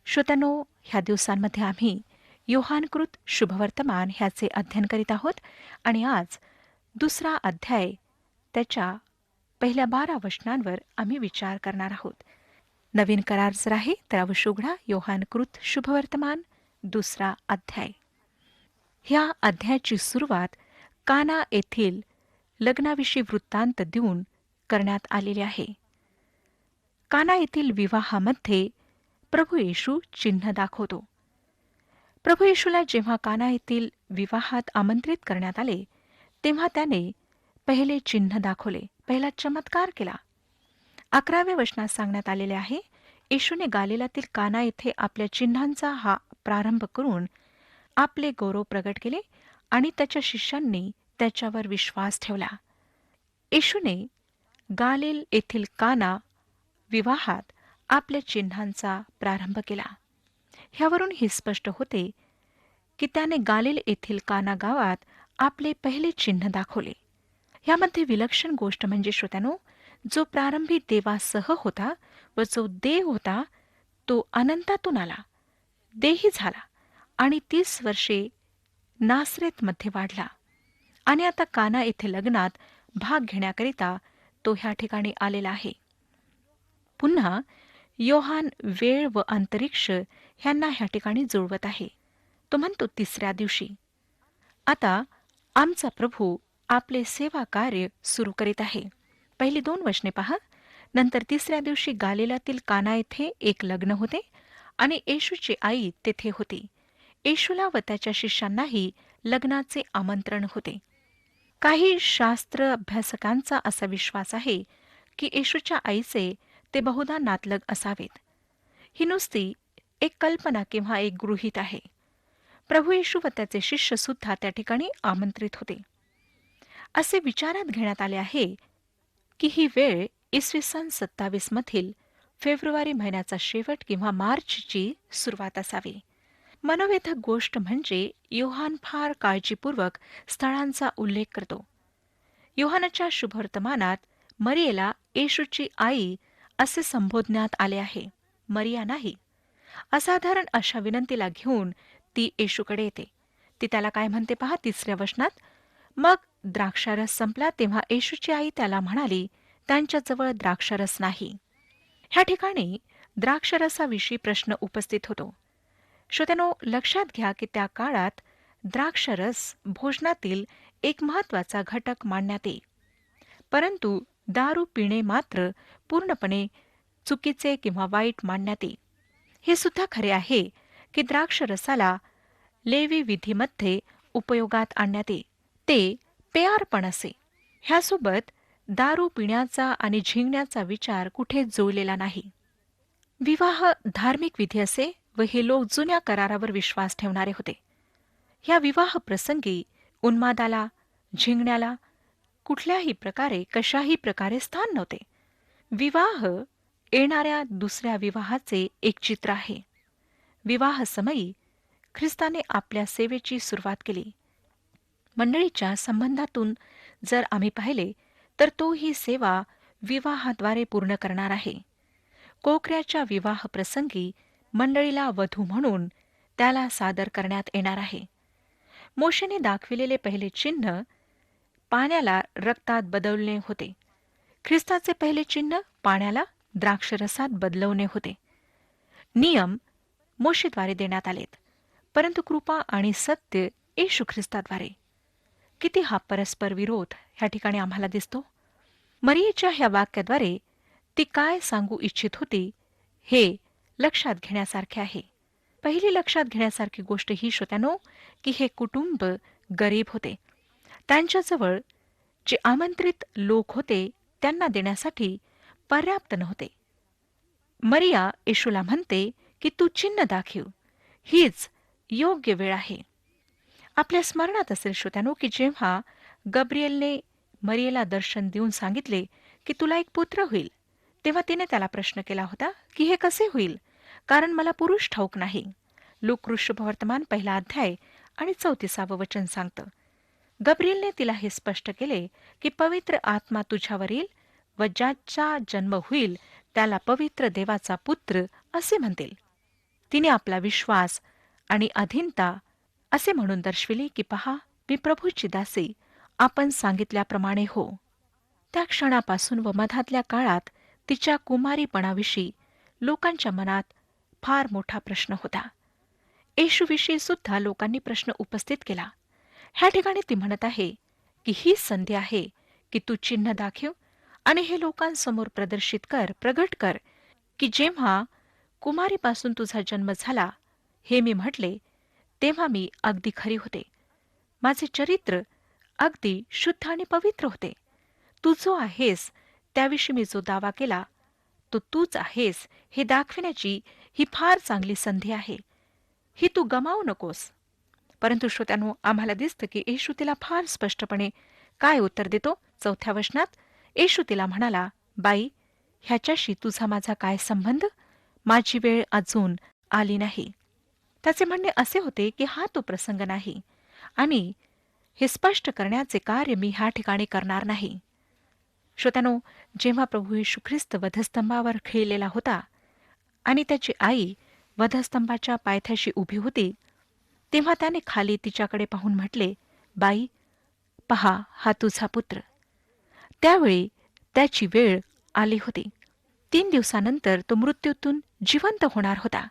श्रोत्यांनो, ह्या दिवसांमध्ये आम्ही योहानकृत शुभवर्तमान ह्याचे अध्ययन करीत आहोत आणि आज दुसरा अध्याय त्याच्या पहिल्या 12 वचनांवर आम्ही विचार करणार आहोत. नवीन करार जर आहे तर अवश्य उघडा योहानकृत शुभवर्तमान दुसरा अध्याय. ह्या अध्यायाची सुरुवात काना येथील लग्नाविषयी वृत्तांत देऊन करण्यात आलेली आहे. काना येथील विवाहामध्ये प्रभू येशू चिन्ह दाखवतो. प्रभू येशूला जेव्हा काना येथील विवाहात आमंत्रित करण्यात आले तेव्हा त्याने पहिले चिन्ह दाखवले, पहिला चमत्कार केला. 11व्या वचनात सांगण्यात आलेले आहे, येशूने गालिलातील काना येथे आपल्या चिन्हांचा हा प्रारंभ करून आपले गौरव प्रगट केले आणि त्याच्या शिष्यांनी त्याच्यावर विश्वास ठेवला. येशूने गालिल येथील काना विवाहात आपल्या चिन्हांचा प्रारंभ केला. ह्यावरून हे स्पष्ट होते की त्याने गालिल येथील काना गावात आपले पहिले चिन्ह दाखवले. ह्यामध्ये विलक्षण गोष्ट म्हणजे श्रोत्यानो, जो प्रारंभी देवासह होता व जो देव होता तो अनंतातून आला, देही झाला आणि 30 वर्षे नासरेतमध्ये वाढला आणि आता काना येथे लग्नात भाग घेण्याकरिता तो ह्या ठिकाणी आलेला आहे. पुन्हा योहान वेळ व अंतरिक्ष ह्यांना ह्या ठिकाणी जुळवत आहे. तो म्हणतो 3ऱ्या दिवशी. आता आमचा प्रभू आपले सेवा कार्य सुरू करीत आहे. पहिली 2 वचने पहा. नंतर 3ऱ्या दिवशी गालिलातील काना येथे एक लग्न होते आणि येशूची आई तेथे होती. येशूला व त्याच्या शिष्यांनाही लग्नाचे आमंत्रण होते. काही शास्त्र अभ्यासकांचा असा विश्वास आहे की येशूच्या आईचे ते बहुधा नातलग असावेत. ही नुसती एक कल्पना किंवा एक गृहीत आहे. प्रभू येशू व त्याचे शिष्य सुद्धा त्या ठिकाणी आमंत्रित होते. असे विचारात घेण्यात आले आहे की ही वेळ इसवी सन 27 मधील फेब्रुवारी महिन्याचा शेवट किंवा मार्चची सुरुवात असावी. मनोवेधक गोष्ट म्हणजे योहान फार काळजीपूर्वक स्थळांचा उल्लेख करतो. योहानाच्या शुभवर्तमानात मरियेला येशूची आई असे संबोधण्यात आले आहे, मरिया नाही. असाधारण अशा विनंतीला घेऊन ती येशूकडे येते. ती त्याला काय म्हणते पहा 3ऱ्या वचनात. मग द्राक्षारस संपला तेव्हा येशूची आई त्याला म्हणाली, त्यांच्याजवळ द्राक्षारस नाही. ह्या ठिकाणी द्राक्षरसाविषयी प्रश्न उपस्थित होतो. श्रोत्यांनो, लक्षात घ्या की त्या काळात द्राक्षरस भोजनातील एक महत्वाचा घटक मानण्यात येई. परंतु दारू पिणे मात्र पूर्णपणे चुकीचे किंवा वाईट मानण्यात येई. हे सुद्धा खरे आहे की द्राक्षरसाला लेवी विधीमध्ये उपयोगात आणण्यात येई. ते पेयार्पण असे. ह्यासोबत दारू पिण्याचा आणि झिंगण्याचा विचार कुठे जुळलेला नाही. विवाह धार्मिक विधी असे व हे लोक जुन्या करारावर विश्वास ठेवणारे होते. ह्या विवाह प्रसंगी उन्मादाला, झिंगण्याला कुठल्याही प्रकारे कशाही प्रकारे स्थान नव्हते. विवाह येणाऱ्या दुसऱ्या विवाहाचे एक चित्र आहे. विवाहसमयी ख्रिस्ताने आपल्या सेवेची सुरुवात केली. मंडळीच्या संबंधातून जर आम्ही पाहिले तर तो ही सेवा विवाहाद्वारे पूर्ण करणार आहे. कोकऱ्याच्या विवाह प्रसंगी मंडळीला वधू म्हणून त्याला सादर करण्यात येणार आहे. मोशेने दाखविलेले पहिले चिन्ह पाण्याला रक्तात बदलणे होते. ख्रिस्ताचे पहिले चिन्ह पाण्याला द्राक्षरसात बदलवणे होते. नियम मोशेद्वारे देण्यात आलेत, परंतु कृपा आणि सत्य येशू ख्रिस्ताद्वारे. किती हा परस्पर विरोध ह्या ठिकाणी आम्हाला दिसतो. मरियेच्या ह्या वाक्याद्वारे ती काय सांगू इच्छित होती हे लक्षात घेण्यासारखे आहे. पहिली लक्षात घेण्यासारखी गोष्ट ही श्रोत्यानो की हे कुटुंब गरीब होते. त्यांच्याजवळ जे आमंत्रित लोक होते त्यांना देण्यासाठी पर्याप्त नव्हते. मरिया येशूला म्हणते की तू चिन्ह दाखव, हीच योग्य वेळ आहे. आपल्या स्मरणात असेल श्रोत्यानो की जेव्हा गब्रिएलने मरियेला दर्शन देऊन सांगितले की तुला एक पुत्र होईल, तेव्हा तिने त्याला प्रश्न केला होता की हे कसे होईल, कारण मला पुरुष ठाऊक नाही. लूक शुभवर्तमान 1 अध्याय आणि 34 वचन सांगतं. गब्रिएलने तिला हे स्पष्ट केले की पवित्र आत्मा तुझ्यावर येईल व ज्याचा जन्म होईल त्याला पवित्र देवाचा पुत्र असे म्हणतील. तिने आपला विश्वास आणि अधीनता असे म्हणून दर्शविले की पहा, मी प्रभूची दासी, आपण सांगितल्याप्रमाणे हो. त्या क्षणापासून व मधातल्या काळात तिच्या कुमारीपणाविषयी लोकांच्या मनात फार मोठा प्रश्न होता. येशूविषयी सुद्धा लोकांनी प्रश्न उपस्थित केला. ह्या ठिकाणी ती म्हणत आहे की ही संधी आहे की तू चिन्ह दाखव आणि हे लोकांसमोर प्रदर्शित कर, प्रगट कर, की जेव्हा कुमारीपासून तुझा जन्म झाला, हे मी म्हटले, तेव्हा मी अगदी खरी होते. माझे चरित्र अगदी शुद्ध आणि पवित्र होते. तू जो आहेस त्याविषयी मी जो दावा केला तो तूच आहेस हे दाखविण्याची ही फार चांगली संधी आहे. ही तू गमावू नकोस. परंतु श्रोत्यांनो, आम्हाला दिसतं की येशू तिला फार स्पष्टपणे काय उत्तर देतो. 4थ्या वचनात येशू तिला म्हणाला, बाई, ह्याच्याशी तुझा माझा काय संबंध? माझी वेळ अजून आली नाही. त्याचे म्हणणे असे होते की हा तो प्रसंग नाही आणि हे स्पष्ट करण्याचे कार्य मी ह्या ठिकाणी करणार नाही. श्रोत्यानो, जेव्हा प्रभू येशू ख्रिस्त वधस्तंभावर खिळलेला होता आणि त्याची आई वधस्तंभाच्या पायथ्याशी उभी होती, तेव्हा त्याने खाली तिच्याकडे पाहून म्हटले, बाई, पहा, हा तुझा पुत्र. त्यावेळी त्याची वेळ आली होती. 3 दिवसानंतर तो मृत्यूतून जिवंत होणार होता.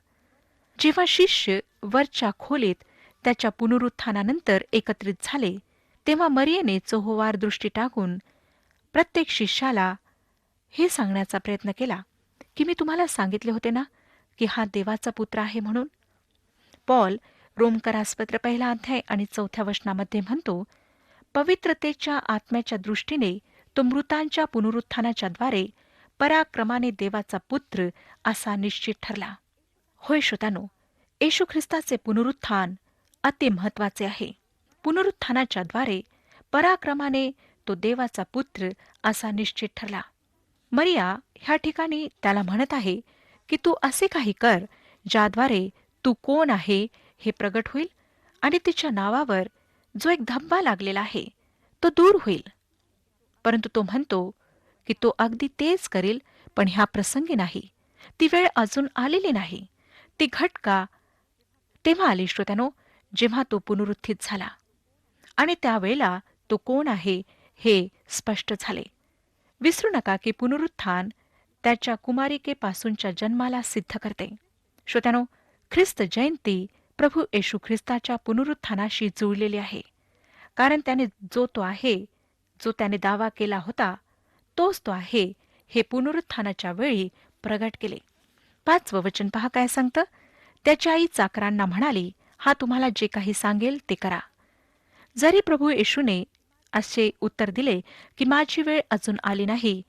जेव्हा शिष्य वरच्या खोलीत त्याच्या पुनरुत्थानानंतर एकत्रित झाले, तेव्हा मरियेने चोहोवार दृष्टी टाकून प्रत्येक शिष्याला हे सांगण्याचा प्रयत्न केला की मी तुम्हाला सांगितले होते ना की हा देवाचा पुत्र आहे म्हणून. पॉल रोमकरासपत्र 1 अध्याय आणि 4थ्या वचनामध्ये म्हणतो, पवित्रतेच्या आत्म्याच्या दृष्टीने तो मृतांच्या पुनरुत्थानाच्या द्वारे पराक्रमाने देवाचा पुत्र असा निश्चित ठरला. होय श्रोत्यानो, येशू ख्रिस्ताचे पुनरुत्थान अति महत्वाचे आहे. पुनरुत्थानाच्या द्वारे पराक्रमाने तो देवाचा पुत्र असा निश्चित ठरला. मरिया ह्या ठिकाणी त्याला म्हणत आहे की तू असे काही कर ज्याद्वारे तू कोण आहे हे प्रगट होईल आणि तिच्या नावावर जो एक धब्बा लागलेला आहे तो दूर होईल. परंतु तो म्हणतो की तो अगदी तेच करील, पण ह्या प्रसंगी नाही. ती वेळ अजून आलेली नाही. ती घटका तेव्हा आली श्रोत्यानो, जेव्हा तो पुनरुत्थित झाला आणि त्यावेळेला तो कोण आहे हे स्पष्ट झाले. विसरू नका की पुनरुत्थान त्याच्या कुमारिकेपासूनच्या जन्माला सिद्ध करते. श्रोत्यानो, ख्रिस्त जयंती प्रभू येशू ख्रिस्ताच्या पुनरुत्थानाशी जुळलेली आहे. कारण त्याने जो तो आहे, जो त्याने दावा केला होता तोच तो आहे हे पुनरुत्थानाच्या वेळी प्रगट केले. 5वं वचन पहा काय सांगतं. त्याची आई चाकरांना म्हणाली, हा तुम्हाला जे काही सांगेल ते करा. जरी प्रभू येशूने असे उत्तर दिले की माझी वेळ अजून आली नाही,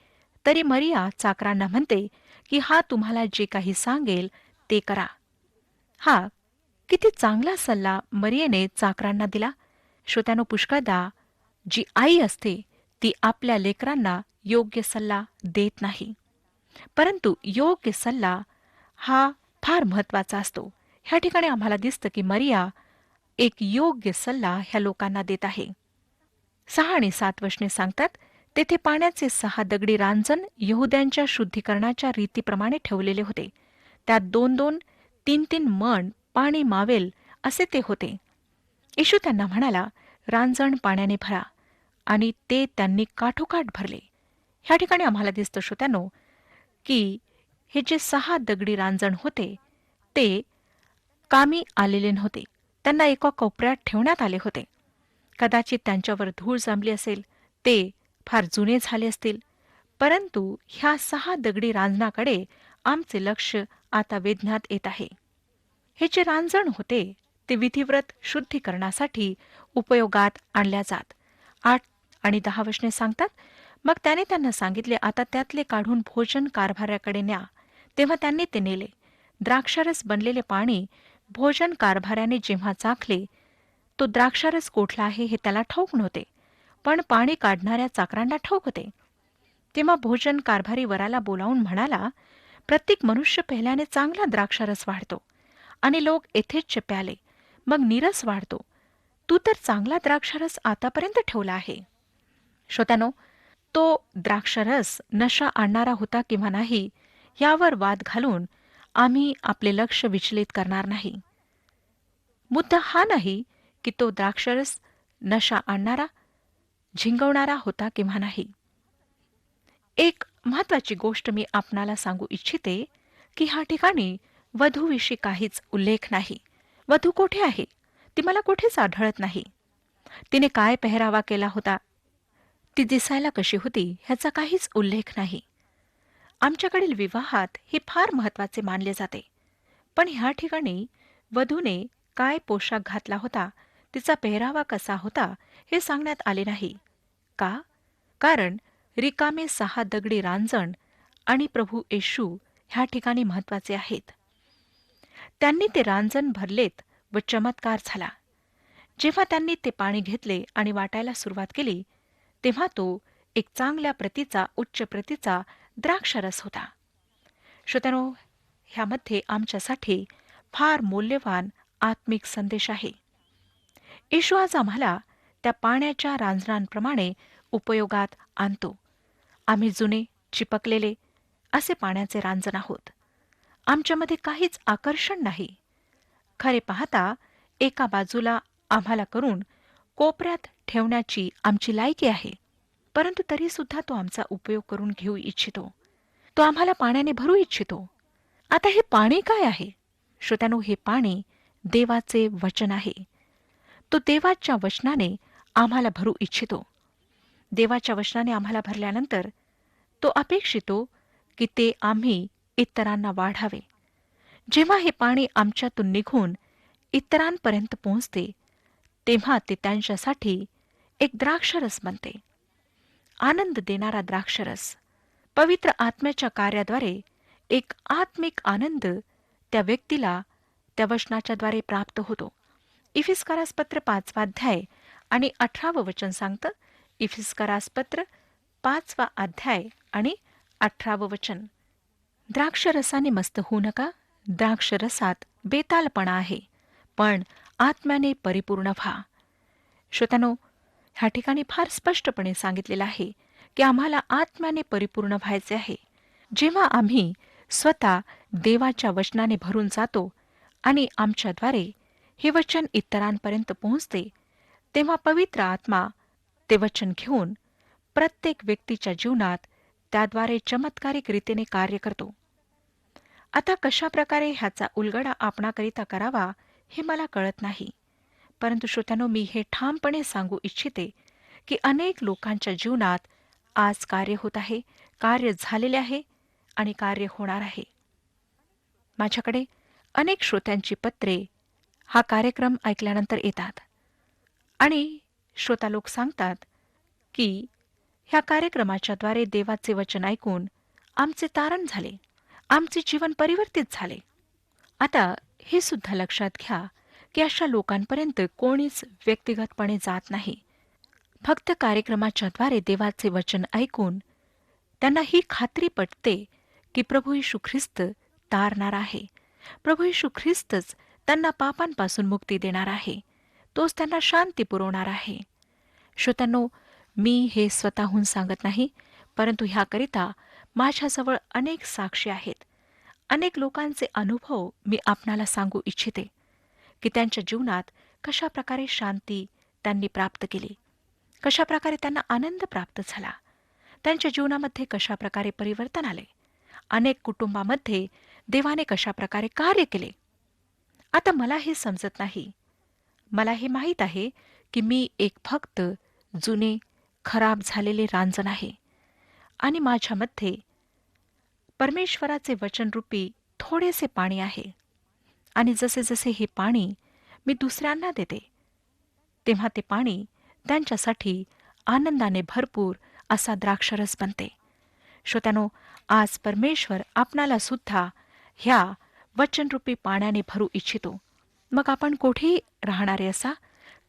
तरी मरिया चाकरांना म्हणते की हा तुम्हाला जे काही सांगेल ते करा. हा किती चांगला सल्ला मरियेने चाकरांना दिला. श्रोत्यानो, पुष्कळदा जी आई असते ती आपल्या लेकरांना योग्य सल्ला देत नाही, परंतु योग्य सल्ला हा फार महत्वाचा असतो. ह्या ठिकाणी आम्हाला दिसतं की मरिया एक योग्य सल्ला ह्या लोकांना देत आहे. 6 आणि 7 वचने सांगतात, तेथे पाण्याचे 6 दगडी रांजण यहुद्यांच्या शुद्धीकरणाच्या रीतीप्रमाणे ठेवलेले होते. त्यात 2-2, 3-3 मण पाणी मावेल असे ते होते. येशू त्यांना म्हणाला, रांजण पाण्याने भरा, आणि ते त्यांनी काठोकाठ भरले. ह्या ठिकाणी आम्हाला दिसतं श्रोत्यानो की हे जे 6 दगडी रांजण होते ते कामी आलेले नव्हते. त्यांना एका कोपऱ्यात ठेवण्यात आले होते. कदाचित त्यांच्यावर धूळ जमली असेल, ते फार जुने झाले असतील, परंतु ह्या 6 दगडी रांजणाकडे आमचे लक्ष आता वेधण्यात येत आहे. हे जे रांजण होते ते विधिव्रत शुद्धीकरणासाठी उपयोगात आणल्या जात. 8 आणि 10 वचने सांगतात, मग त्याने त्यांना सांगितले, आता त्यातले काढून भोजन कारभाऱ्याकडे न्या. तेव्हा त्यांनी ते नेले. द्राक्षारस बनलेले पाणी भोजन कारभाऱ्याने जेव्हा चाखले, तो द्राक्षारस कोठला आहे हे त्याला ठाऊक नव्हते, पण पाणी काढणाऱ्या चाकरांना ठाऊक होते. तेव्हा भोजन कारभारी वराला बोलावून म्हणाला, प्रत्येक मनुष्य पहिल्याने चांगला द्राक्षारस वाढतो आणि लोक यथेच्छ प्याले, मग नीरस वाढतो. तू तर चांगला द्राक्षारस आतापर्यंत ठेवला आहे. श्रोत्यानो, तो द्राक्षारस नशा आणणारा होता किंवा नाही यावर वाद घालून आम्ही आपले लक्ष विचलित करणार नाही. मुद्दा हा नाही की तो द्राक्षरस नशा आणणारा, झिंगवणारा होता किंवा नाही. एक महत्वाची गोष्ट मी आपणाला सांगू इच्छिते की ह्या ठिकाणी वधूविषयी काहीच उल्लेख नाही. वधू कोठे आहे ती मला कुठेच आढळत नाही. तिने काय पेहरावा केला होता, ती दिसायला कशी होती ह्याचा काहीच उल्लेख नाही. आमच्याकडील विवाहात हे फार महत्वाचे मानले जाते. पण ह्या ठिकाणी वधूने काय पोशाख घातला होता, तिचा पेहरावा कसा होता हे सांगण्यात आले नाही. का? कारण रिकामे 6 दगडी रांजण आणि प्रभू येशू ह्या ठिकाणी महत्वाचे आहेत. त्यांनी ते रांजण भरलेत व चमत्कार झाला. जेव्हा त्यांनी ते पाणी घेतले आणि वाटायला सुरुवात केली, तेव्हा तो एक चांगल्या प्रतीचा, उच्च प्रतीचा द्राक्षरस होता. श्रोत्यानो, ह्यामध्ये आमच्यासाठी फार मौल्यवान आत्मिक संदेश आहे. येशू आज आम्हाला त्या पाण्याच्या रांजणांप्रमाणे उपयोगात आणतो. आम्ही जुने, चिपकलेले असे पाण्याचे रांजण आहोत. आमच्यामध्ये काहीच आकर्षण नाही. खरे पाहता एका बाजूला आम्हाला करून कोपऱ्यात ठेवण्याची आमची लायकी आहे. परंतु तरीसुद्धा तो आमचा उपयोग करून घेऊ इच्छितो. तो आम्हाला पाण्याने भरू इच्छितो. आता हे पाणी काय आहे? श्रोत्यानो, हे पाणी देवाचे वचन आहे. तो देवाच्या वचनाने आम्हाला भरू इच्छितो. देवाच्या वचनाने आम्हाला भरल्यानंतर तो अपेक्षितो की ते आम्ही इतरांना वाढावे. जेव्हा हे पाणी आमच्यातून निघून इतरांपर्यंत पोहोचते, तेव्हा ते त्यांच्यासाठी एक द्राक्षरस बनते. आनंद देणारा द्राक्षरस. पवित्र आत्म्याच्या कार्याद्वारे एक आत्मिक आनंद त्या व्यक्तीला त्या वचनाच्याद्वारे प्राप्त होतो. इफिस्कारास पत्र 5 अध्याय आणि 18 वचन सांगतं. इफिस्कारास पत्र 5 अध्याय आणि 18 वचन. द्राक्षरसाने मस्त होऊ नका. द्राक्षरसात बेतालपणा आहे, पण आत्म्याने परिपूर्ण व्हा. श्रोत्यानो, ह्या ठिकाणी फार स्पष्टपणे सांगितलेलं आहे की आम्हाला आत्म्याने परिपूर्ण व्हायचे आहे. जेव्हा आम्ही स्वतः देवाच्या वचनाने भरून जातो आणि आमच्याद्वारे हे वचन इतरांपर्यंत पोहोचते, तेव्हा पवित्र आत्मा ते वचन घेऊन प्रत्येक व्यक्तीच्या जीवनात त्याद्वारे चमत्कारिक रीतीने कार्य करतो. आता कशा प्रकारे ह्याचा उलगडा आपणाकरिता करावा हे मला कळत नाही. परंतु श्रोत्यानो, मी हे ठामपणे सांगू इच्छिते की अनेक लोकांच्या जीवनात आज कार्य होत आहे, कार्य झालेले आहे आणि कार्य होणार आहे. माझ्याकडे अनेक श्रोत्यांची पत्रे हा कार्यक्रम ऐकल्यानंतर येतात आणि श्रोता लोक सांगतात की ह्या कार्यक्रमाच्याद्वारे देवाचे वचन ऐकून आमचे तारण झाले, आमचे जीवन परिवर्तित झाले. आता हे सुद्धा लक्षात घ्या की अशा लोकांपर्यंत कोणीच व्यक्तिगतपणे जात नाही. फक्त कार्यक्रमाच्याद्वारे देवाचे वचन ऐकून त्यांना ही खात्री पटते की प्रभू येशू ख्रिस्त तारणार आहे. प्रभू येशू ख्रिस्तच त्यांना पापांपासून मुक्ती देणार आहे. तोच त्यांना शांती पुरवणार आहे. श्रोत्यांनो, मी हे स्वतःहून सांगत नाही, परंतु ह्याकरिता माझ्याजवळ अनेक साक्षी आहेत. अनेक लोकांचे अनुभव मी आपणाला सांगू इच्छिते की त्यांच्या जीवनात कशा प्रकारे शांती त्यांनी प्राप्त केली, कशा प्रकारे त्यांना आनंद प्राप्त झाला, त्यांच्या जीवनामध्ये कशा प्रकारे परिवर्तन आले, अनेक कुटुंबामध्ये देवाने कशा प्रकारे कार्य केले. आता मला हे समजत नाही. मला हे माहीत आहे की मी एक फक्त जुने, खराब झालेले रांजण आहे आणि माझ्यामध्ये परमेश्वराचे वचनरूपी थोडेसे पाणी आहे. आणि जसे जसे हे पाणी मी दुसऱ्यांना देते, तेव्हा ते पाणी त्यांच्यासाठी आनंदाने भरपूर असा द्राक्षरस बनते. श्रोत्यानो, आज परमेश्वर आपणाला सुद्धा ह्या वचनरूपी पाण्याने भरू इच्छितो. मग आपण कोठेही राहणारे असा,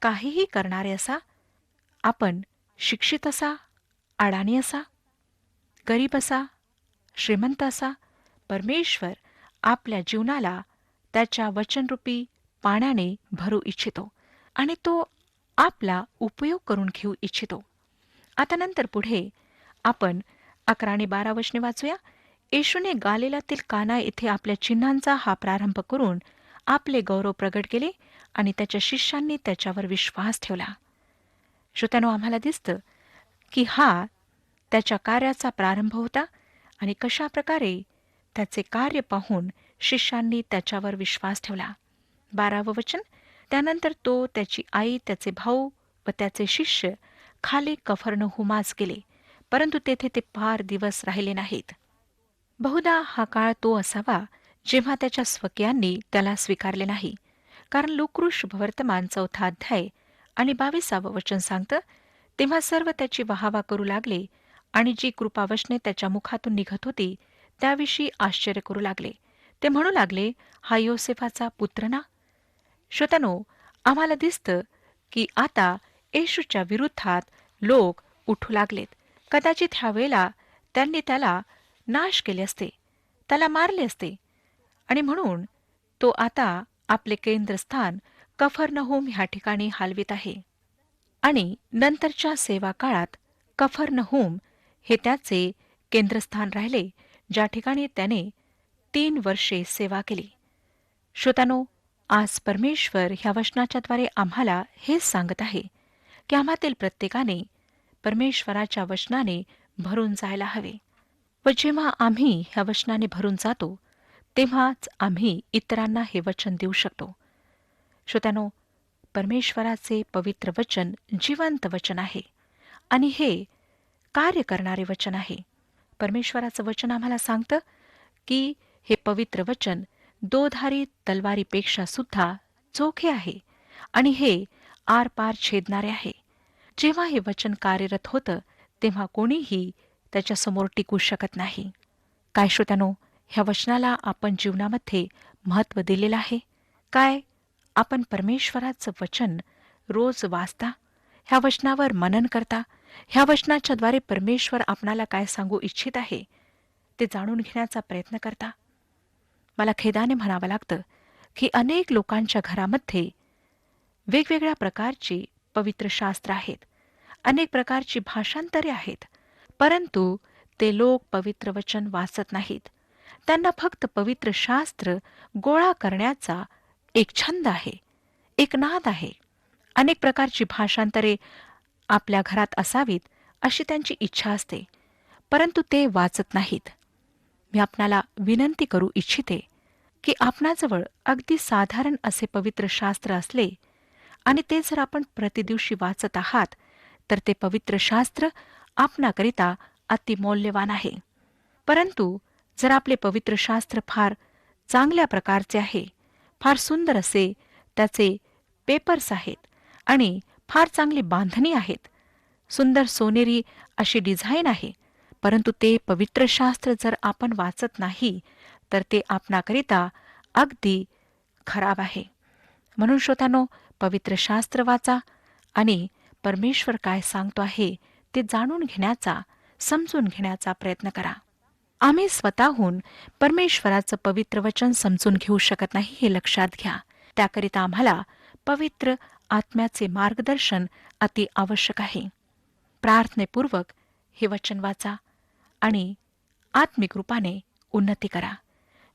काहीही करणारे असा, आपण शिक्षित असा, अडाणी असा, गरीब असा, श्रीमंत असा, परमेश्वर आपल्या जीवनाला त्याच्या वचनरूपी पाण्याने भरू इच्छितो आणि तो आपला उपयोग करून घेऊ इच्छितो. आता नंतर पुढे आपण 11 आणि 12 वचने वाचूया. येशूने गालिलातील काना येथे आपल्या चिन्हांचा हा प्रारंभ करून आपले गौरव प्रगट केले आणि त्याच्या शिष्यांनी त्याच्यावर विश्वास ठेवला. श्रोत्यानो, आम्हाला दिसतं की हा त्याच्या कार्याचा प्रारंभ होता आणि कशा प्रकारे त्याचे कार्य पाहून शिष्यांनी त्याच्यावर विश्वास ठेवला. 12वं वचन, त्यानंतर तो, त्याची आई, त्याचे भाऊ व त्याचे शिष्य खाली कफरनहूमास गेले, परंतु तेथे ते फार दिवस राहिले नाहीत. बहुधा हा काळ तो असावा जेव्हा त्याच्या स्वकीयांनी त्याला स्वीकारले नाही, कारण लूका शुभवर्तमान 4 अध्याय आणि 22वं वचन सांगतं, तेव्हा सर्व त्याची वाहवा करू लागले आणि जी कृपावचने त्याच्या मुखातून निघत होती त्याविषयी आश्चर्य करू लागले. ते म्हणू लागले, हा योसेफाचा पुत्र ना? श्रोत्यानो, आम्हाला दिसतं की आता येशूच्या विरुद्धात लोक उठू लागलेत. कदाचित ह्या वेळेला त्यांनी त्याला नाश केले असते, त्याला मारले असते, आणि म्हणून तो आता आपले केंद्रस्थान कफरनहूम ह्या ठिकाणी हलवित आहे. आणि नंतरच्या सेवा काळात कफरनहूम हे त्याचे केंद्रस्थान राहिले, ज्या ठिकाणी त्याने 3 वर्षे सेवा केली. श्रोत्यानो, आज परमेश्वर ह्या वचनाच्याद्वारे आम्हाला हेच सांगत आहे की आम्हातील प्रत्येकाने परमेश्वराच्या वचनाने भरून जायला हवे. व जेव्हा आम्ही ह्या वचनाने भरून जातो तेव्हाच आम्ही इतरांना हे वचन देऊ शकतो. श्रोत्यानो, परमेश्वराचे पवित्र वचन जिवंत वचन आहे आणि हे कार्य करणारे वचन आहे. परमेश्वराचं वचन आम्हाला सांगतं की हे पवित्र वचन दोधारी तलवारीपेक्षा सुद्धा चोखे आहे आणि हे आरपार छेदणारे आहे. जेव्हा हे वचन कार्यरत होतं तेव्हा कोणीही त्याच्यासमोर टिकू शकत नाही. काय श्रोत्यानो, ह्या वचनाला आपण जीवनामध्ये महत्त्व दिलेलं आहे काय? आपण परमेश्वराचं वचन रोज वाचता, ह्या वचनावर मनन करता, ह्या वचनाच्याद्वारे परमेश्वर आपणाला काय सांगू इच्छित आहे ते जाणून घेण्याचा प्रयत्न करता. मला खेदाने म्हणावं लागतं की अनेक लोकांच्या घरामध्ये वेगवेगळ्या प्रकारची पवित्र शास्त्र आहेत, अनेक प्रकारची भाषांतरे आहेत, परंतु ते लोक पवित्र वचन वाचत नाहीत. त्यांना फक्त पवित्र शास्त्र गोळा करण्याचा एक छंद आहे, एक नाद आहे. अनेक प्रकारची भाषांतरे आपल्या घरात असावीत अशी त्यांची इच्छा असते, परंतु ते वाचत नाहीत. मी आपणाला विनंती करू इच्छिते की आपणाजवळ अगदी साधारण असे पवित्र शास्त्र असले आणि ते जर आपण प्रतिदिवशी वाचत आहात तर ते पवित्र शास्त्र आपणाकरिता अतिमौल्यवान आहे. परंतु जर आपले पवित्र शास्त्र फार चांगल्या प्रकारचे आहे, फार सुंदर असे त्याचे पेपर्स आहेत आणि फार चांगली बांधणी आहेत, सुंदर सोनेरी अशी डिझाईन आहे, परंतु ते पवित्र शास्त्र जर आपण वाचत नाही तर ते आपणाकरिता अगदी खराब आहे. म्हणून श्रोत्यानो, पवित्र शास्त्र वाचा आणि परमेश्वर काय सांगतो आहे ते जाणून घेण्याचा, समजून घेण्याचा प्रयत्न करा. आम्ही स्वतःहून परमेश्वराचं पवित्र वचन समजून घेऊ शकत नाही हे लक्षात घ्या. त्याकरिता आम्हाला पवित्र आत्म्याचे मार्गदर्शन अति आवश्यक आहे. प्रार्थनेपूर्वक हे वचन वाचा आणि आत्मिक रूपाने उन्नती करा.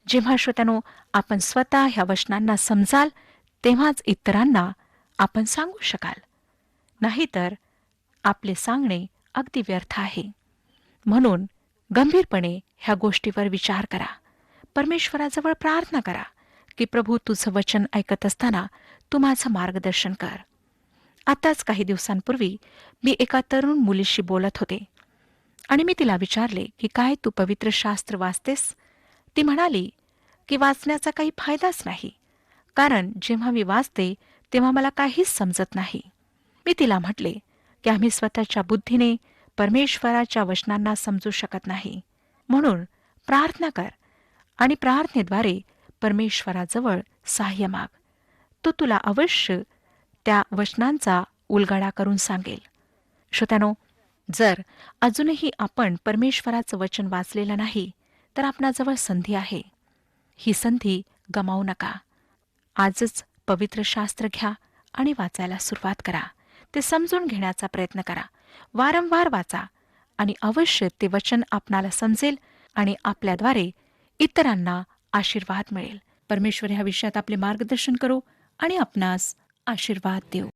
जेव्हा श्रोत्यानो आपण स्वतः ह्या वचनांना समजाल तेव्हाच इतरांना आपण सांगू शकाल, नाहीतर आपले सांगणे अगदी व्यर्थ आहे. म्हणून गंभीरपणे ह्या गोष्टीवर विचार करा. परमेश्वराजवळ प्रार्थना करा की प्रभू, तुझं वचन ऐकत असताना तू माझं मार्गदर्शन कर. आताच काही दिवसांपूर्वी मी एका तरुण मुलीशी बोलत होते आणि मी तिला विचारले की काय तू पवित्र शास्त्र वाचतेस? ती म्हणाली की वाचण्याचा काही फायदाच नाही, कारण जेव्हा मी वाचते तेव्हा मला काहीच समजत नाही. मी तिला म्हटले की आम्ही स्वतःच्या बुद्धीने परमेश्वराच्या वचनांना समजू शकत नाही. म्हणून प्रार्थना कर आणि प्रार्थनेद्वारे परमेश्वराजवळ सहाय्य माग. तो तुला अवश्य त्या वचनांचा उलगडा करून सांगेल. श्रोत्यानो, जर अजूनही आपण परमेश्वराचं वचन वाचलेलं नाही तर आपणाजवळ संधी आहे. ही संधी गमावू नका. आजच पवित्र शास्त्र घ्या आणि वाचायला सुरुवात करा. ते समजून घेण्याचा प्रयत्न करा. वारंवार वाचा आणि अवश्य ते वचन आपणाला समजेल आणि आपल्याद्वारे इतरांना आशीर्वाद मिळेल. परमेश्वर ह्या विषयात आपले मार्गदर्शन करो आणि आपणास आशीर्वाद देऊ.